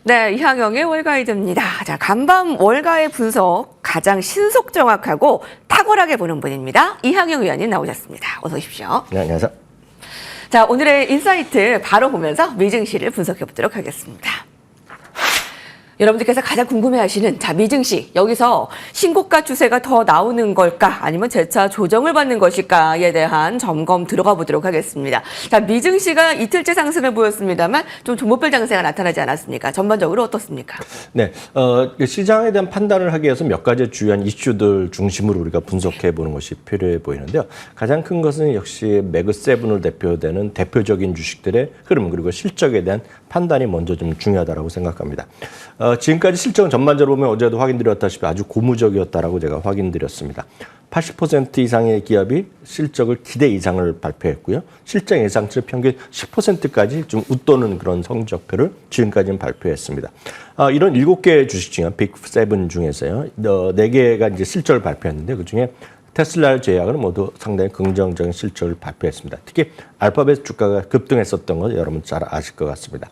네, 이항영의 월가이드입니다. 자, 간밤 월가의 분석 가장 신속 정확하고 탁월하게 보는 분입니다. 이항영 위원님 나오셨습니다. 어서 오십시오. 네, 안녕하세요. 자, 오늘의 인사이트 바로 보면서 미증시를 분석해 보도록 하겠습니다. 여러분들께서 가장 궁금해하시는 미증시 여기서 신고가 추세가 더 나오는 걸까 아니면 재차 조정을 받는 것일까에 대한 점검 들어가 보도록 하겠습니다. 자, 미증시가 이틀째 상승을 보였습니다만 좀 종목별 장세가 나타나지 않았습니까? 전반적으로 어떻습니까? 네, 시장에 대한 판단을 하기 위해서 몇 가지 주요한 이슈들 중심으로 우리가 분석해 보는 것이 필요해 보이는데요. 가장 큰 것은 역시 매그7을 대표되는 대표적인 주식들의 흐름 그리고 실적에 대한 판단이 먼저 좀 중요하다고 생각합니다. 지금까지 실적은 전반적으로 보면 어제도 확인드렸다시피 아주 고무적이었다라고 제가 확인드렸습니다. 80% 이상의 기업이 실적을 기대 이상을 발표했고요. 실적 예상치 평균 10%까지 좀 웃도는 그런 성적표를 지금까지는 발표했습니다. 이런 7개의 주식 중에 빅7 중에서요. 4개가 이제 실적을 발표했는데 그중에 테슬라를 제외하고는 모두 상당히 긍정적인 실적을 발표했습니다. 특히 알파벳 주가가 급등했었던 거 여러분 잘 아실 것 같습니다.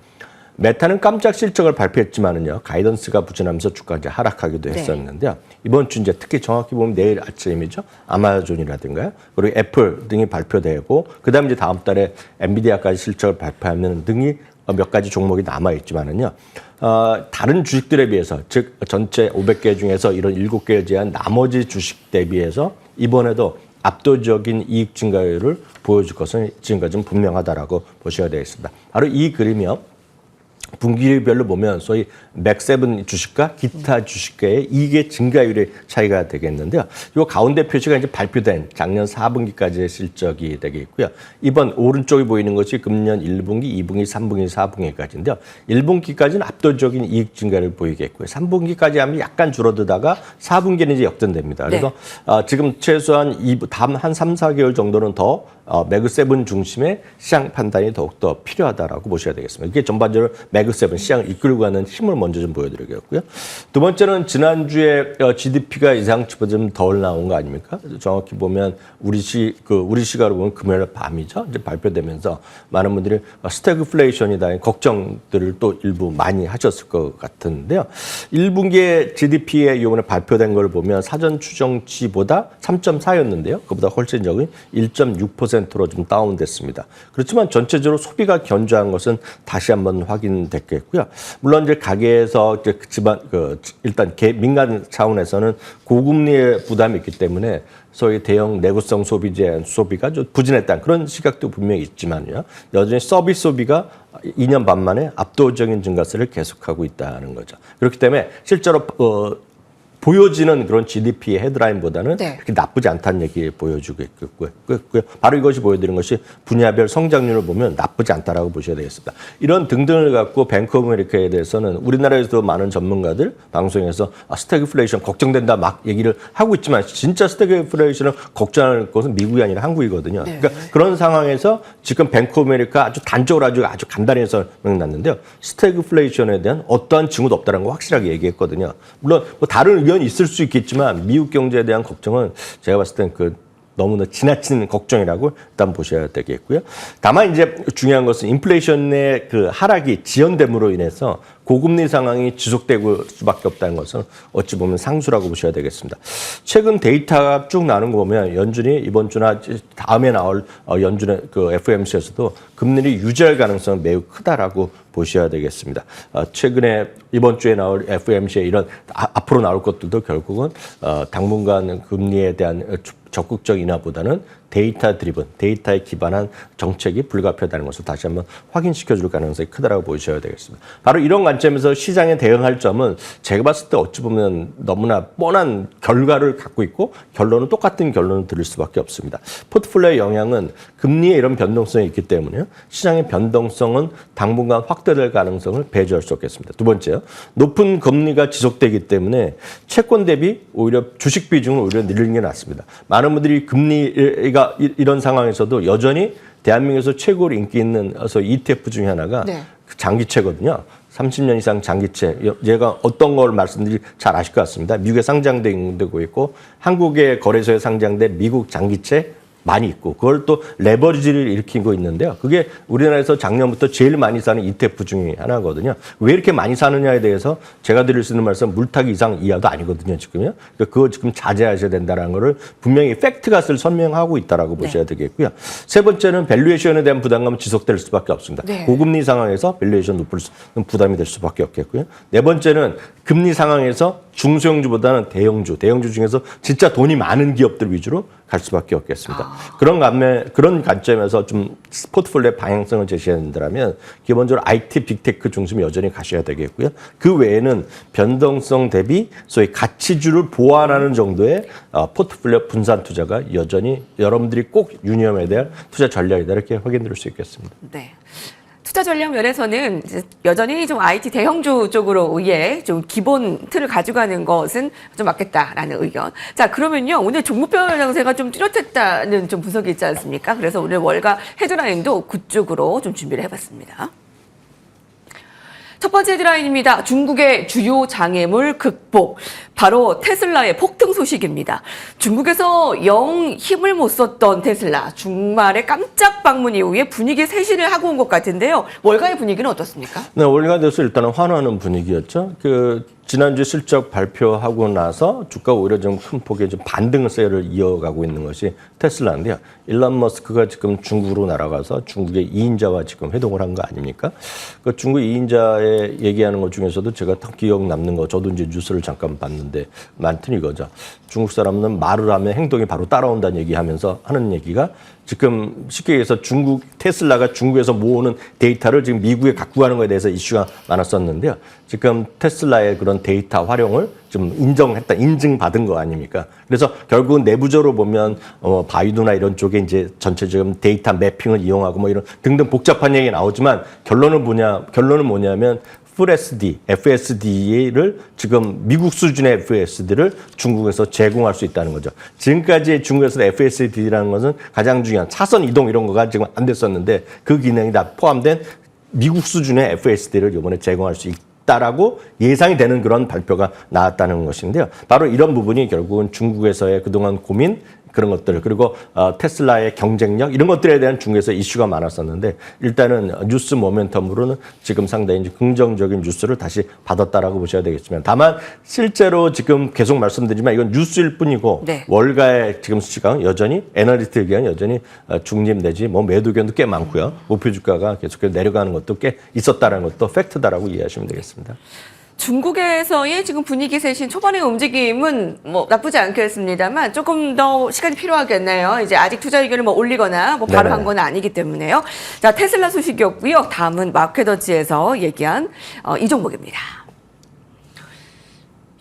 메타는 깜짝 실적을 발표했지만은요, 가이던스가 부진하면서 주가가 이제 하락하기도 했었는데요. 이번 주 이제 특히 정확히 보면 내일 아침이죠. 아마존이라든가요. 그리고 애플 등이 발표되고, 그 다음에 이제 다음 달에 엔비디아까지 실적을 발표하는 등이 몇 가지 종목이 남아있지만은요. 다른 주식들에 비해서, 즉, 전체 500개 중에서 이런 7개를 제한 나머지 주식 대비해서 이번에도 압도적인 이익 증가율을 보여줄 것은 지금까지는 분명하다라고 보셔야 되겠습니다. 바로 이 그림이요. 분기별로 보면 소위 맥7 주식과 기타 주식과의 이익의 증가율의 차이가 되겠는데요. 이 가운데 표시가 이제 발표된 작년 4분기까지의 실적이 되겠고요. 이번 오른쪽에 보이는 것이 금년 1분기, 2분기, 3분기, 4분기까지인데요. 1분기까지는 압도적인 이익 증가를 보이겠고요. 3분기까지 하면 약간 줄어들다가 4분기는 이제 역전됩니다. 그래서 지금 최소한 다음 한 3, 4개월 정도는 더 매그7 중심의 시장 판단이 더욱더 필요하다라고 보셔야 되겠습니다. 이게 전반적으로 매그7 시장을 이끌고 가는 힘을 먼저 좀 보여드리겠고요. 두 번째는 지난주에 GDP가 예상치보다 좀 덜 나온 거 아닙니까? 정확히 보면 우리 시각으로 보면 금요일 밤이죠. 이제 발표되면서 많은 분들이 스태그플레이션이다 걱정들을 또 일부 많이 하셨을 것 같은데요. 1분기에 GDP에 이번에 발표된 걸 보면 사전 추정치보다 3.4였는데요. 그보다 훨씬 적은 1.6%로 좀 다운됐습니다. 그렇지만 전체적으로 소비가 견조한 것은 다시 한번 확인됐겠고요. 물론 이제 가계에서 일단 민간 차원에서는 고금리의 부담이 있기 때문에 소위 대형 내구성 소비재 소비가 좀 부진했다는 그런 시각도 분명히 있지만요. 여전히 서비스 소비가 2년 반 만에 압도적인 증가세를 계속하고 있다는 거죠. 그렇기 때문에 실제로 보여지는 그런 GDP의 헤드라인보다는 그렇게 나쁘지 않다는 얘기 보여주고 있고요. 바로 이것이 보여드리는 것이 분야별 성장률을 보면 나쁘지 않다라고 보셔야 되겠습니다. 이런 등등을 갖고 뱅크 오브 아메리카에 대해서는 우리나라에서도 많은 전문가들 방송에서 스태그플레이션 걱정된다 막 얘기를 하고 있지만 진짜 스태그플레이션을 걱정할 것은 미국이 아니라 한국이거든요. 그러니까 그런 상황에서 지금 뱅크 오브 아메리카 아주 단적으로 아주 간단히 설명났는데요. 스태그플레이션에 대한 어떠한 징후도 없다는 거 확실하게 얘기했거든요. 물론 뭐 다른 의견이 있을 수 있겠지만 미국 경제에 대한 걱정은 제가 봤을 땐 너무나 지나친 걱정이라고 일단 보셔야 되겠고요. 다만 이제 중요한 것은 인플레이션의 하락이 지연됨으로 인해서 고금리 상황이 지속되고 수밖에 없다는 것은 어찌 보면 상수라고 보셔야 되겠습니다. 최근 데이터가 쭉 나오는 거 보면 연준이 이번 주나 다음에 나올 연준의 FOMC에서도 금리를 유지할 가능성은 매우 크다라고 보셔야 되겠습니다. 최근에 이번 주에 나올 FOMC의 이런 앞으로 나올 것들도 결국은 당분간 금리에 대한 적극적 인하보다는 데이터 드리븐, 데이터에 기반한 정책이 불가피하다는 것을 다시 한번 확인시켜줄 가능성이 크다라고 보셔야 되겠습니다. 바로 이런 관점에서 시장에 대응할 점은 제가 봤을 때 어찌 보면 너무나 뻔한 결과를 갖고 있고 결론은 똑같은 결론을 들을 수밖에 없습니다. 포트폴리오의 영향은 금리의 이런 변동성이 있기 때문에요. 시장의 변동성은 당분간 확대될 가능성을 배제할 수 없겠습니다. 두 번째요. 높은 금리가 지속되기 때문에 채권 대비 오히려 주식 비중을 오히려 늘리는 게 낫습니다. 많은 분들이 금리가 이런 상황에서도 여전히 대한민국에서 최고로 인기 있는 ETF 중에 하나가 장기채거든요. 30년 이상 장기채. 제가 어떤 걸 말씀드릴지 잘 아실 것 같습니다. 미국에 상장되고 있고 한국의 거래소에 상장된 미국 장기채 많이 있고 그걸 또 레버리지를 일으키고 있는데요. 그게 우리나라에서 작년부터 제일 많이 사는 ETF 중에 하나거든요. 왜 이렇게 많이 사느냐에 대해서 제가 드릴 수 있는 말씀 물타기 이상 이하도 아니거든요. 지금요. 그러니까 그거 지금 자제하셔야 된다는 거를 분명히 팩트가스를 설명하고 있다라고 보셔야 되겠고요. 세 번째는 밸류에이션에 대한 부담감은 지속될 수밖에 없습니다. 고금리 상황에서 밸류에이션 높을 부담이 될 수밖에 없겠고요. 네 번째는 금리 상황에서 중소형주보다는 대형주 중에서 진짜 돈이 많은 기업들 위주로 갈 수밖에 없겠습니다. 그런 관점에서 좀 포트폴리오의 방향성을 제시한다면 기본적으로 IT, 빅테크 중심이 여전히 가셔야 되겠고요. 그 외에는 변동성 대비 소위 가치주를 보완하는 정도의 포트폴리오 분산 투자가 여전히 여러분들이 꼭 유념해야 될 투자 전략이다 이렇게 확인드릴 수 있겠습니다. 네. 투자 전략 면에서는 이제 여전히 좀 IT 대형주 쪽으로 좀 기본 틀을 가져가는 것은 좀 맞겠다라는 의견. 자, 그러면요. 오늘 종목별 장세가 좀 뚜렷했다는 좀 분석이 있지 않습니까? 그래서 오늘 월가 헤드라인도 그쪽으로 좀 준비를 해봤습니다. 첫 번째 헤드라인입니다. 중국의 주요 장애물 극복. 바로 테슬라의 폭등 소식입니다. 중국에서 영 힘을 못 썼던 테슬라. 주말에 깜짝 방문 이후에 분위기 쇄신을 하고 온 것 같은데요. 월가의 분위기는 어떻습니까? 네, 월가 돼서 일단은 환호하는 분위기였죠. 지난주 실적 발표하고 나서 주가가 오히려 좀 큰 폭의 좀 반등세를 이어가고 있는 것이 테슬라인데요. 일론 머스크가 지금 중국으로 날아가서 중국의 2인자와 지금 회동을 한 거 아닙니까? 그 중국 2인자에 얘기하는 것 중에서도 제가 딱 기억 남는 거, 저도 이제 뉴스를 잠깐 봤는데 많든 이거죠. 중국 사람은 말을 하면 행동이 바로 따라온다는 얘기하면서 하는 얘기가 지금 쉽게 얘기해서 테슬라가 중국에서 모으는 데이터를 지금 미국에 갖고 가는 거에 대해서 이슈가 많았었는데요. 지금 테슬라의 그런 데이터 활용을 좀 인증받은 거 아닙니까? 그래서 결국은 내부적으로 보면 바이두나 이런 쪽에 이제 전체적인 데이터 매핑을 이용하고 뭐 이런 등등 복잡한 얘기 나오지만 결론은 뭐냐면 FSD를 지금 미국 수준의 FSD를 중국에서 제공할 수 있다는 거죠. 지금까지 중국에서 FSD라는 것은 가장 중요한 차선 이동 이런 거가 지금 안 됐었는데 그 기능이 다 포함된 미국 수준의 FSD를 이번에 제공할 수 있다라고 예상이 되는 그런 발표가 나왔다는 것인데요. 바로 이런 부분이 결국은 중국에서의 그동안 고민 그런 것들 그리고 테슬라의 경쟁력 이런 것들에 대한 중국에서 이슈가 많았었는데 일단은 뉴스 모멘텀으로는 지금 상당히 이제 긍정적인 뉴스를 다시 받았다라고 보셔야 되겠지만 다만 실제로 지금 계속 말씀드리지만 이건 뉴스일 뿐이고 월가의 지금 시각은 여전히 애널리스트 의견 여전히 중립 내지 뭐 매도 의견도 꽤 많고요. 목표 주가가 계속해서 내려가는 것도 꽤 있었다는 것도 팩트다라고 이해하시면 되겠습니다. 중국에서의 지금 분위기 쇄신 초반의 움직임은 뭐 나쁘지 않겠습니다만 조금 더 시간이 필요하겠네요. 이제 아직 투자 의견을 뭐 올리거나 뭐 바로 한 건 아니기 때문에요. 자, 테슬라 소식이었고요. 다음은 마켓워치에서 얘기한 이 종목입니다.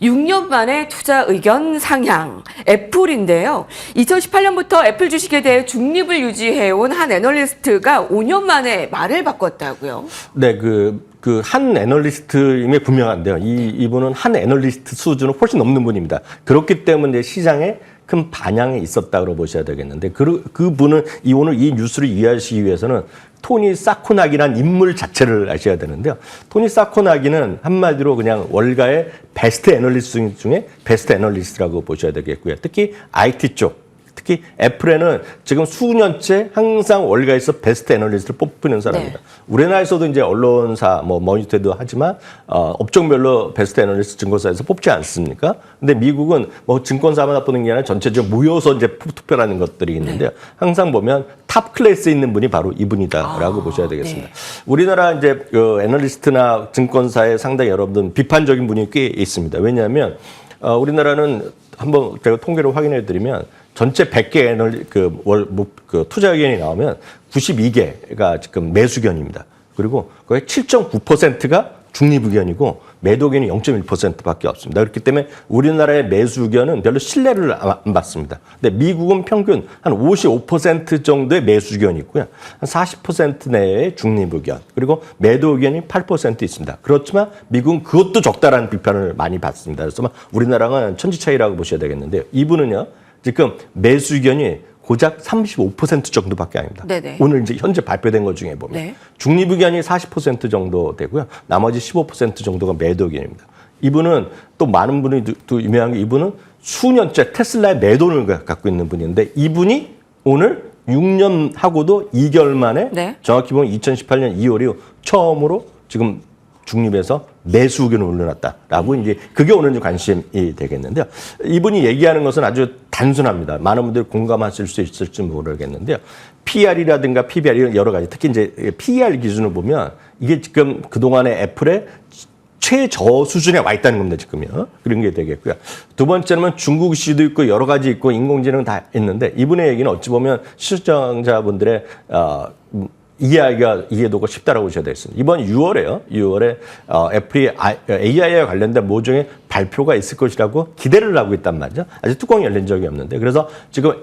6년 만에 투자 의견 상향. 애플인데요. 2018년부터 애플 주식에 대해 중립을 유지해온 한 애널리스트가 5년 만에 말을 바꿨다고요? 네, 한 애널리스트임이 분명한데요. 이분은 한 애널리스트 수준을 훨씬 넘는 분입니다. 그렇기 때문에 시장에 큰 반향이 있었다고 보셔야 되겠는데 그분은 오늘 이 뉴스를 이해하시기 위해서는 토니 사코나기란 인물 자체를 아셔야 되는데요. 토니 사코나기는 한마디로 그냥 월가의 베스트 애널리스트 중에 베스트 애널리스트라고 보셔야 되겠고요. 특히 IT 쪽. 특히 애플에는 지금 수년째 항상 월가에서 베스트 애널리스트를 뽑히는 사람입니다. 우리나라에서도 이제 언론사, 머니터도 하지만, 업종별로 베스트 애널리스트 증권사에서 뽑지 않습니까? 근데 미국은 증권사만 뽑는 게 아니라 전체적으로 모여서 이제 투표라는 것들이 있는데요. 항상 보면 탑 클래스에 있는 분이 바로 이분이다라고 보셔야 되겠습니다. 우리나라 이제 애널리스트나 증권사에 상당히 여러분들 비판적인 분이 꽤 있습니다. 왜냐하면, 우리나라는 한번 제가 통계를 확인해 드리면 전체 100개 투자 의견이 나오면 92개가 지금 매수 의견입니다. 그리고 거의 7.9%가 중립 의견이고 매도 의견이 0.1%밖에 없습니다. 그렇기 때문에 우리나라의 매수 의견은 별로 신뢰를 안 받습니다. 근데 미국은 평균 한 55% 정도의 매수 의견이 있고요. 한 40% 내외의 중립 의견, 그리고 매도 의견이 8% 있습니다. 그렇지만 미국은 그것도 적다라는 비판을 많이 받습니다. 그래서 우리나라는 천지 차이라고 보셔야 되겠는데요. 이분은요, 지금 매수 의견이 고작 35% 정도밖에 아닙니다. 네네. 오늘 이제 현재 발표된 것 중에 보면 중립 의견이 40% 정도 되고요. 나머지 15% 정도가 매도 의견입니다. 이분은 또 많은 분이 또 유명한 게 이분은 수년째 테슬라의 매도를 갖고 있는 분인데 이분이 오늘 6년 하고도 2개월 만에 네. 정확히 보면 2018년 2월 이후 처음으로 지금 중립에서 매수 의견을 올려놨다라고 이제 그게 오늘 좀 관심이 되겠는데요. 이분이 얘기하는 것은 아주 단순합니다. 많은 분들이 공감하실 수 있을지 모르겠는데요. PR이라든가 PBR 이런 여러 가지 특히 이제 PER 기준을 보면 이게 지금 그동안의 애플의 최저 수준에 와 있다는 겁니다, 지금요. 그런 게 되겠고요. 두 번째는 중국 이슈도 있고 여러 가지 있고 인공지능 다 있는데 이분의 얘기는 어찌 보면 시청자분들의 이해도가 쉽다라고 보셔야 되겠습니다. 이번 6월에요. 6월에 애플이 AI와 관련된 모종의 발표가 있을 것이라고 기대를 하고 있단 말이죠. 아직 뚜껑이 열린 적이 없는데. 그래서 지금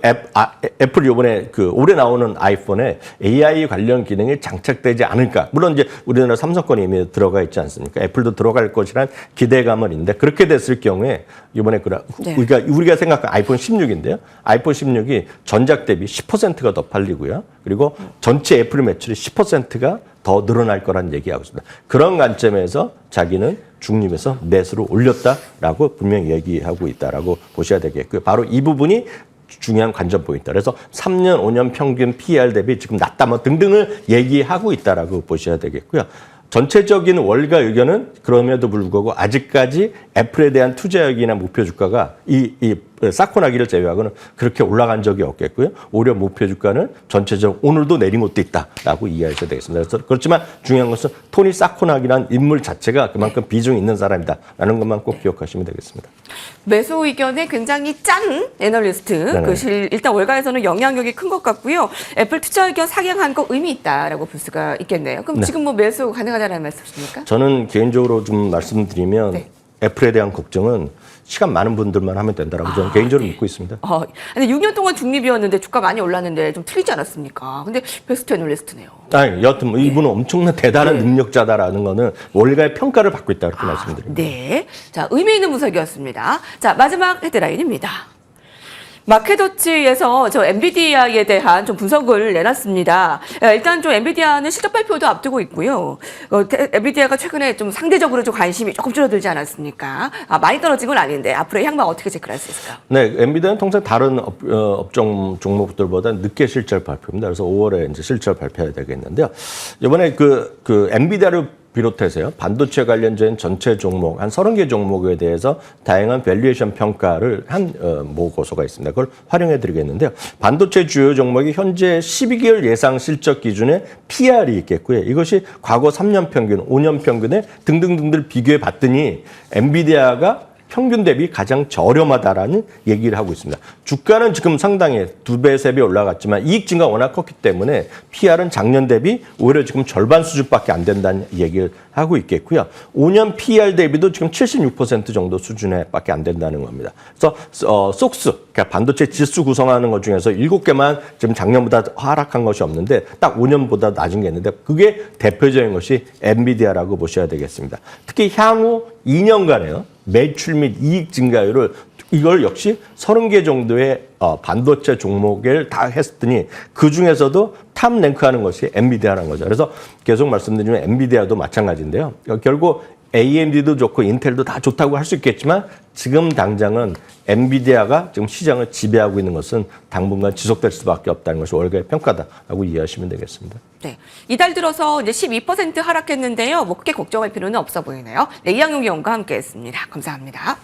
애플이 이번에 올해 나오는 아이폰에 AI 관련 기능이 장착되지 않을까. 물론 이제 우리나라 삼성권이 이미 들어가 있지 않습니까? 애플도 들어갈 것이란 기대감은 있는데 그렇게 됐을 경우에 이번에 네. 우리가 생각한 아이폰 16인데요. 아이폰 16이 전작 대비 10%가 더 팔리고요. 그리고 전체 애플 매출이 10%가 더 늘어날 거란 얘기하고 있습니다. 그런 관점에서 자기는 중립에서 매수를 올렸다라고 분명히 얘기하고 있다라고 보셔야 되겠고요. 바로 이 부분이 중요한 관전 포인트. 그래서 3년, 5년 평균 PER 대비 지금 낮다 뭐 등등을 얘기하고 있다라고 보셔야 되겠고요. 전체적인 월가 의견은 그럼에도 불구하고 아직까지 애플에 대한 투자액이나 목표 주가가 쌓고 나기를 제외하고는 그렇게 올라간 적이 없겠고요. 오히려 목표 주가는 전체적으로 오늘도 내린 것도 있다라고 이해하셔야 되겠습니다. 그래서 그렇지만 중요한 것은 토니 사코나기라는 인물 자체가 그만큼 비중이 있는 사람이다라는 것만 꼭 기억하시면 되겠습니다. 매수 의견에 굉장히 짠 애널리스트. 일단 월가에서는 영향력이 큰 것 같고요. 애플 투자 의견 상향한 거 의미 있다라고 볼 수가 있겠네요. 그럼 지금 뭐 매수 가능하다는 말씀이십니까? 저는 개인적으로 좀 말씀드리면 애플에 대한 걱정은 시간 많은 분들만 하면 된다라고 저는 개인적으로 믿고 있습니다. 근데 6년 동안 중립이었는데 주가 많이 올랐는데 좀 틀리지 않았습니까? 근데 베스트 애널리스트네요. 아니, 여하튼 뭐 이분은 엄청난 대단한 능력자다라는 거는 월가의 평가를 받고 있다 이렇게 말씀드립니다. 네. 자, 의미 있는 분석이었습니다. 자, 마지막 헤드라인입니다. 마켓워치에서 저 엔비디아에 대한 좀 분석을 내놨습니다. 일단 좀 엔비디아는 실적 발표도 앞두고 있고요. 엔비디아가 최근에 좀 상대적으로 좀 관심이 조금 줄어들지 않았습니까? 많이 떨어진 건 아닌데 앞으로의 향방 어떻게 체크할 수 있을까요? 네, 엔비디아는 통상 다른 업종 종목들보다 늦게 실적 발표입니다. 그래서 5월에 이제 실적 발표해야 되겠는데요. 이번에 그 엔비디아를 비롯해서요. 반도체 관련된 전체 종목, 한 30개 종목에 대해서 다양한 밸류에이션 평가를 한 보고서가 있습니다. 그걸 활용해 드리겠는데요. 반도체 주요 종목이 현재 12개월 예상 실적 기준에 PR이 있겠고요. 이것이 과거 3년 평균, 5년 평균에 등등등들 비교해 봤더니 엔비디아가 평균 대비 가장 저렴하다라는 얘기를 하고 있습니다. 주가는 지금 상당히 2배, 3배 올라갔지만 이익 증가가 워낙 컸기 때문에 PR은 작년 대비 오히려 지금 절반 수준밖에 안 된다는 얘기를 하고 있겠고요. 5년 PER 대비도 지금 76% 정도 수준에밖에 안 된다는 겁니다. 그래서 속스, 그러니까 반도체 지수 구성하는 것 중에서 7개만 지금 작년보다 하락한 것이 없는데 딱 5년보다 낮은 게 있는데 그게 대표적인 것이 엔비디아라고 보셔야 되겠습니다. 특히 향후 2년간에요. 매출 및 이익 증가율을 이걸 역시 30개 정도의 반도체 종목을 다 했더니 그중에서도 탑 랭크하는 것이 엔비디아라는 거죠. 그래서 계속 말씀드리면 엔비디아도 마찬가지인데요. 결국 AMD도 좋고 인텔도 다 좋다고 할 수 있겠지만 지금 당장은 엔비디아가 지금 시장을 지배하고 있는 것은 당분간 지속될 수밖에 없다는 것이 월가의 평가다라고 이해하시면 되겠습니다. 네, 이달 들어서 이제 12% 하락했는데요. 뭐 크게 걱정할 필요는 없어 보이네요. 네, 이항용 의원과 함께했습니다. 감사합니다.